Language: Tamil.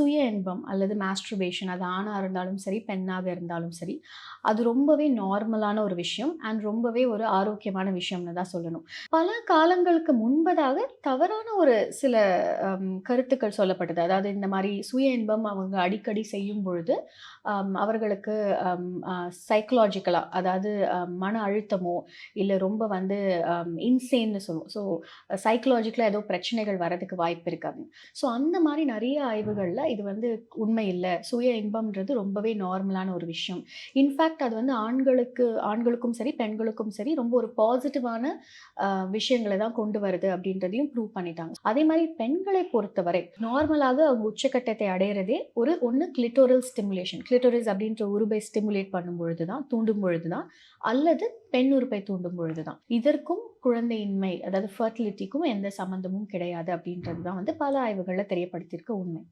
சுய இன்பம் அல்லது மாஸ்டர்பேஷன் அது ஆணா இருந்தாலும் சரி, பெண்ணாக இருந்தாலும் சரி, அது ரொம்பவே நார்மலான ஒரு விஷயம் அண்ட் ரொம்பவே ஒரு ஆரோக்கியமான விஷயம்னு தான் சொல்லணும். பல காலங்களுக்கு முன்பதாக தவறான ஒரு சில கருத்துக்கள் சொல்லப்பட்டது. அதாவது இந்த மாரி சுய இன்பம் அவங்க அடிக்கடி செய்யும் பொழுது, அவர்களுக்கு அம் அ சைக்காலஜிக்கலா அதாவது மன அழுத்தமோ, இல்ல ரொம்ப வந்து இன்சேன்னு சொல்லுவோம். ஸோ சைக்காலஜிக்கலா ஏதோ பிரச்சனைகள் வரதுக்கு வாய்ப்பு இருக்காது. ஸோ அந்த மாரி நெறைய ஆய்வுகள்ல இது வந்து உண்மை இல்ல. சுய இன்பம்ன்றது ரொம்பவே நார்மலான ஒரு விஷயம். இன்ஃபாக்ட் அது வந்து ஆண்களுக்கும் சரி, பெண்களுக்கும் சரி ரொம்ப ஒரு பாசிட்டிவான விஷயங்கள தான் கொண்டு வருது அப்படின்றதையும் ப்ரூவ் பண்ணிட்டாங்க. அதே மாரி பெண்களை பொறுத்தவரை நார்மலாக அவங்க உச்சக்கட்டத்தை அடையறதே ஒண்ணு கிளிட்டோரல் ஸ்டிமுலேஷன். கிளிட்டோரிஸ் அப்படின்ற உறுப்பை ஸ்டிமுலேட் பண்ணும் பொழுது தான், தூண்டும் பொழுது தான், அல்லது பெண் உறுப்பை தூண்டும் பொழுது தான். இதற்கும் குழந்தையின்மை அதாவது ஃபெர்டிலிட்டிக்கும் எந்த சம்மந்தமும் கிடையாது அப்படின்றது தான் வந்து பல ஆய்வுகள்ல தெரியப்படுத்தியிருக்க உண்மை.